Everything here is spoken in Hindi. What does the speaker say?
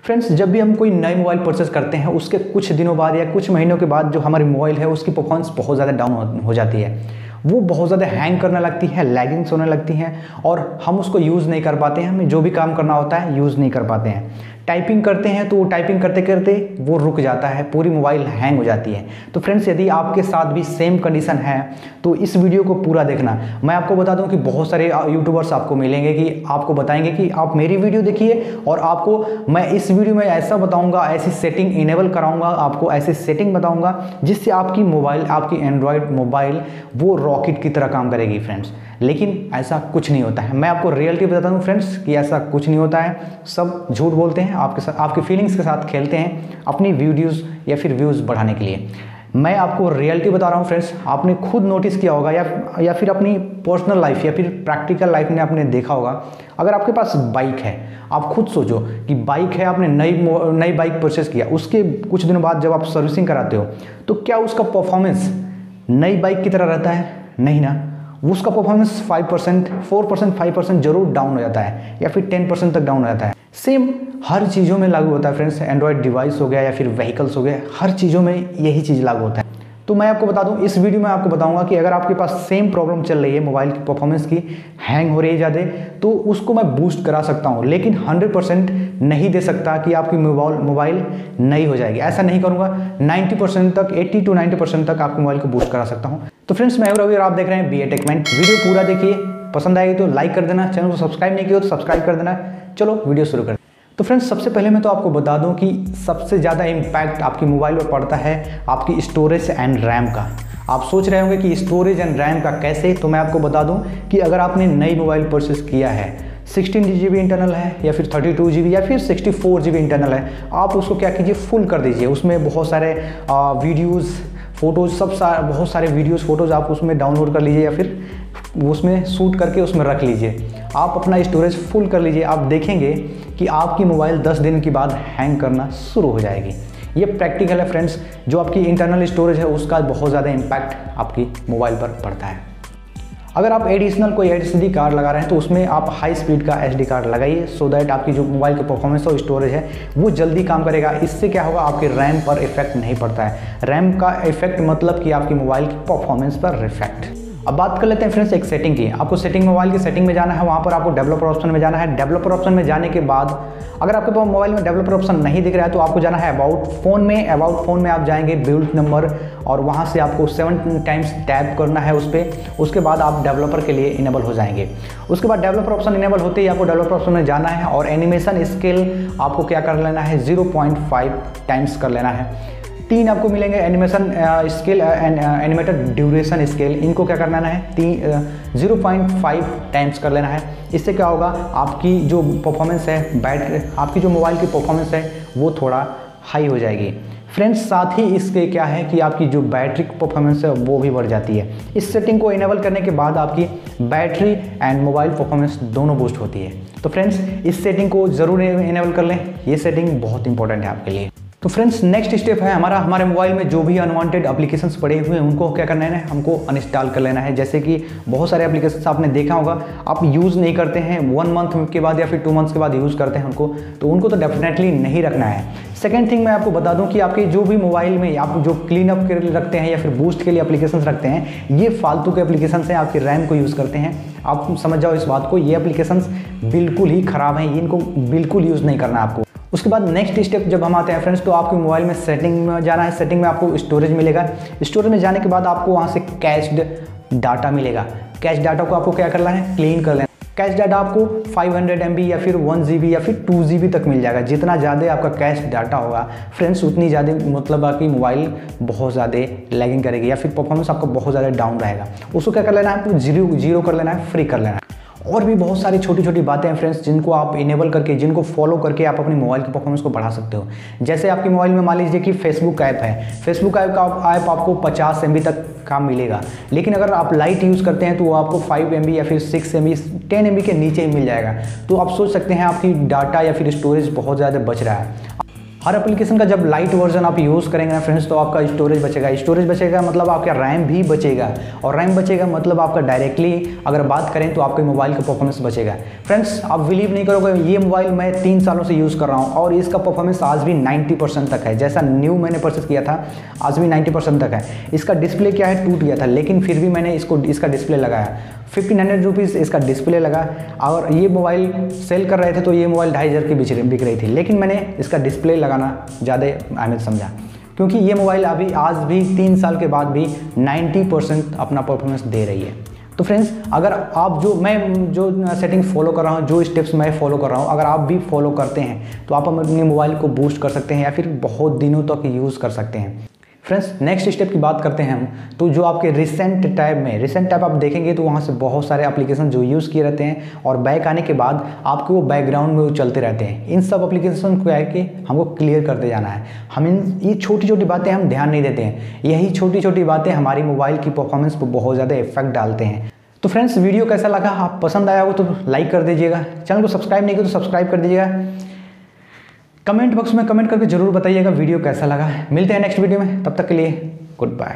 फ्रेंड्स, जब भी हम कोई नए मोबाइल परचेस करते हैं उसके कुछ दिनों बाद या कुछ महीनों के बाद जो हमारी मोबाइल है उसकी परफॉर्मेंस बहुत ज़्यादा डाउन हो जाती है। वो बहुत ज़्यादा हैंग करने लगती है, लैगिंग्स होने लगती हैं और हम उसको यूज़ नहीं कर पाते हैं। हमें जो भी काम करना होता है यूज़ नहीं कर पाते हैं। टाइपिंग करते हैं तो टाइपिंग करते करते वो रुक जाता है, पूरी मोबाइल हैंग हो जाती है। तो फ्रेंड्स, यदि आपके साथ भी सेम कंडीशन है तो इस वीडियो को पूरा देखना। मैं आपको बता दूं कि बहुत सारे यूट्यूबर्स आपको मिलेंगे कि आपको बताएंगे कि आप मेरी वीडियो देखिए और आपको मैं इस वीडियो में ऐसा बताऊंगा, ऐसी सेटिंग इनेबल कराऊंगा, आपको ऐसी सेटिंग बताऊंगा जिससे आपकी मोबाइल, आपकी एंड्रॉयड मोबाइल वो रॉकेट की तरह काम करेगी फ्रेंड्स। लेकिन ऐसा कुछ नहीं होता है। मैं आपको रियलिटी बताता हूँ फ्रेंड्स कि ऐसा कुछ नहीं होता है। सब झूठ बोलते हैं, आपके साथ, आपकी फीलिंग्स के साथ खेलते हैं अपनी वीडियोस या फिर व्यूज़ बढ़ाने के लिए। मैं आपको रियलिटी बता रहा हूँ फ्रेंड्स। आपने खुद नोटिस किया होगा या फिर अपनी पर्सनल लाइफ या फिर प्रैक्टिकल लाइफ में आपने देखा होगा। अगर आपके पास बाइक है, आप खुद सोचो कि बाइक है, आपने नई बाइक परचेस किया, उसके कुछ दिनों बाद जब आप सर्विसिंग कराते हो तो क्या उसका परफॉर्मेंस नई बाइक की तरह रहता है? नहीं ना। उसका परफॉर्मेंस 5%, 4%, 5% जरूर डाउन हो जाता है या फिर 10% तक डाउन हो जाता है। सेम हर चीज़ों में लागू होता है फ्रेंड्स। एंड्रॉयड डिवाइस हो गया या फिर व्हीकल्स हो गए, हर चीज़ों में यही चीज़ लागू होता है। तो मैं आपको बता दूं, इस वीडियो में आपको बताऊंगा कि अगर आपके पास सेम प्रॉब्लम चल रही है, मोबाइल की परफॉर्मेंस की हैंग हो रही है ज़्यादा, तो उसको मैं बूस्ट करा सकता हूं, लेकिन 100% नहीं दे सकता कि आपकी मोबाइल नई हो जाएगी। ऐसा नहीं करूंगा। 90% तक, 80 to 90% तक आपके मोबाइल को बूस्ट करा सकता हूँ। तो फ्रेंड्स, मैं रवि और आप देख रहे हैं BA टेकमेंट। वीडियो पूरा देखिए, पसंद आएगी तो लाइक कर देना, चैनल को सब्सक्राइब नहीं किया तो सब्सक्राइब कर देना। चलो वीडियो शुरू कर। तो फ्रेंड्स, सबसे पहले मैं तो आपको बता दूं कि सबसे ज़्यादा इम्पैक्ट आपकी मोबाइल पर पड़ता है आपकी स्टोरेज एंड रैम का। आप सोच रहे होंगे कि स्टोरेज एंड रैम का कैसे, तो मैं आपको बता दूं कि अगर आपने नई मोबाइल परचेस किया है, 16 GB इंटरनल है या फिर 32 GB या फिर 64 GB इंटरनल है, आप उसको क्या कीजिए, फुल कर दीजिए। उसमें बहुत सारे वीडियोज़, फोटोज़, बहुत सारे वीडियोज़, फोटोज़ आप उसमें डाउनलोड कर लीजिए या फिर उसमें शूट करके उसमें रख लीजिए। आप अपना स्टोरेज फुल कर लीजिए। आप देखेंगे कि आपकी मोबाइल 10 दिन के बाद हैंग करना शुरू हो जाएगी। ये प्रैक्टिकल है फ्रेंड्स। जो आपकी इंटरनल स्टोरेज है उसका बहुत ज़्यादा इम्पैक्ट आपकी मोबाइल पर पड़ता है। अगर आप एडिशनल कोई SD कार्ड लगा रहे हैं तो उसमें आप हाई स्पीड का SD कार्ड लगाइए, सो दैट आपकी जो मोबाइल की परफॉर्मेंस और स्टोरेज है वो जल्दी काम करेगा। इससे क्या होगा, आपके रैम पर इफेक्ट नहीं पड़ता है। रैम का इफेक्ट मतलब कि आपकी मोबाइल की परफॉर्मेंस पर इफेक्ट। अब बात कर लेते हैं फ्रेंड्स एक सेटिंग की। आपको सेटिंग, मोबाइल की सेटिंग में जाना है, वहाँ पर आपको डेवलपर ऑप्शन में जाना है। डेवलपर ऑप्शन में जाने के बाद अगर आपके पास मोबाइल में डेवलपर ऑप्शन नहीं दिख रहा है तो आपको जाना है अबाउट फ़ोन में। अबाउट फ़ोन में आप जाएंगे, बिल्ड नंबर, और वहाँ से आपको 7 टाइम्स टैप करना है उस पर। उसके बाद आप डेवलपर के लिए इनेबल हो जाएंगे। उसके बाद डेवलपर ऑप्शन इनेबल होते ही आपको डेवलपर ऑप्शन में जाना है और एनिमेशन स्केल आपको क्या कर लेना है, 0.5 टाइम्स कर लेना है। 3 आपको मिलेंगे animation scale and animated duration scale. इनको क्या करना है, 0.5 टाइम्स कर लेना है। इससे क्या होगा, आपकी जो परफॉर्मेंस है, बैटरी, आपकी जो मोबाइल की परफॉर्मेंस है वो थोड़ा हाई हो जाएगी फ्रेंड्स। साथ ही इसके क्या है कि आपकी जो बैटरी की परफॉर्मेंस है वो भी बढ़ जाती है। इस सेटिंग को इनेबल करने के बाद आपकी बैटरी एंड मोबाइल परफॉर्मेंस दोनों बूस्ट होती है। तो फ्रेंड्स, इस सेटिंग को ज़रूर इनेबल कर लें। ये सेटिंग बहुत इंपॉर्टेंट है आपके लिए। तो फ्रेंड्स, नेक्स्ट स्टेप है हमारे मोबाइल में जो भी अनवांटेड एप्लीकेशंस पड़े हुए हैं उनको क्या करना है, हमको अनइंस्टॉल कर लेना है। जैसे कि बहुत सारे एप्लीकेशंस आपने देखा होगा, आप यूज़ नहीं करते हैं, 1 मंथ के बाद या फिर 2 मंथ्स के बाद यूज़ करते हैं उनको, तो उनको तो डेफिनेटली नहीं रखना है। सेकेंड थिंग मैं आपको बता दूं कि आपके जो भी मोबाइल में आप जो क्लीन अप के लिए रखते हैं या फिर बूस्ट के लिए एप्लीकेशंस रखते हैं, ये फालतू के एप्लीकेशंस हैं, आपकी रैम को यूज़ करते हैं। आप समझ जाओ इस बात को, ये एप्लीकेशंस बिल्कुल ही ख़राब हैं, इनको बिल्कुल यूज़ नहीं करना आपको। उसके बाद नेक्स्ट स्टेप जब हम आते हैं फ्रेंड्स, तो आपके मोबाइल में सेटिंग में जाना है। सेटिंग में आपको स्टोरेज मिलेगा। स्टोरेज में जाने के बाद आपको वहाँ से कैश्ड डाटा मिलेगा। कैश डाटा को आपको क्या करना है, क्लीन कर लेना। कैश डाटा आपको 500 MB या फिर 1 GB या फिर 2 GB तक मिल जाएगा। जितना ज़्यादा आपका कैश डाटा होगा फ्रेंड्स, उतनी ज़्यादा मतलब आपकी मोबाइल बहुत ज़्यादा लैगिंग करेगी या फिर परफॉर्मेंस आपका बहुत ज़्यादा डाउन रहेगा। उसको क्या कर लेना है, आपको जीरो कर लेना है, फ्री कर लेना है। और भी बहुत सारी छोटी छोटी बातें हैं फ्रेंड्स, जिनको आप इनेबल करके, जिनको फॉलो करके आप अपनी मोबाइल की परफॉर्मेंस को बढ़ा सकते हो। जैसे आपकी मोबाइल में मान लीजिए कि फेसबुक ऐप है, फेसबुक ऐप आपको 50 MB तक का मिलेगा, लेकिन अगर आप लाइट यूज़ करते हैं तो वो आपको 5 MB या फिर 6 MB, 10 MB के नीचे ही मिल जाएगा। तो आप सोच सकते हैं आपकी डाटा या फिर स्टोरेज बहुत ज़्यादा बच रहा है। हर एप्लीकेशन का जब लाइट वर्जन आप यूज़ करेंगे ना फ्रेंड्स, तो आपका स्टोरेज बचेगा मतलब आपका रैम भी बचेगा, और रैम बचेगा मतलब आपका डायरेक्टली अगर बात करें तो आपके मोबाइल का परफॉर्मेंस बचेगा। फ्रेंड्स आप बिलीव नहीं करोगे, ये मोबाइल मैं 3 सालों से यूज़ कर रहा हूँ और इसका परफॉर्मेंस आज भी 90% तक है। जैसा न्यू मैंने परचेस किया था आज भी 90% तक है। इसका डिस्प्ले क्या है, टूट गया था, लेकिन फिर भी मैंने इसका डिस्प्ले लगाया। 1500 रुपीज़ इसका डिस्प्ले लगा, और ये मोबाइल सेल कर रहे थे तो ये मोबाइल 2500 की बिक रही थी, लेकिन मैंने इसका डिस्प्ले लगाना ज़्यादा अहमियत समझा, क्योंकि ये मोबाइल अभी आज भी 3 साल के बाद भी 90% अपना परफॉर्मेंस दे रही है। तो फ्रेंड्स अगर आप मैं जो सेटिंग फॉलो कर रहा हूँ, जो स्टेप्स मैं फॉलो कर रहा हूँ, अगर आप भी फॉलो करते हैं तो आप अपने मोबाइल को बूस्ट कर सकते हैं या फिर बहुत दिनों तक यूज़ कर सकते हैं। फ्रेंड्स नेक्स्ट स्टेप की बात करते हैं हम, तो जो आपके रिसेंट टैब आप देखेंगे तो वहाँ से बहुत सारे एप्लीकेशन जो यूज़ किए रहते हैं और बैक आने के बाद आपके वो बैकग्राउंड में वो चलते रहते हैं। इन सब एप्लीकेशन को आके हमको क्लियर करते जाना है। हम ये छोटी छोटी बातें हम ध्यान नहीं देते हैं, यही छोटी छोटी बातें हमारी मोबाइल की परफॉर्मेंस पर बहुत ज़्यादा इफेक्ट डालते हैं। तो फ्रेंड्स वीडियो कैसा लगा, आप पसंद आया हो तो लाइक कर दीजिएगा, चैनल को सब्सक्राइब नहीं किया तो सब्सक्राइब कर दीजिएगा, कमेंट बॉक्स में कमेंट करके जरूर बताइएगा वीडियो कैसा लगा। मिलते हैं नेक्स्ट वीडियो में, तब तक के लिए गुड बाय।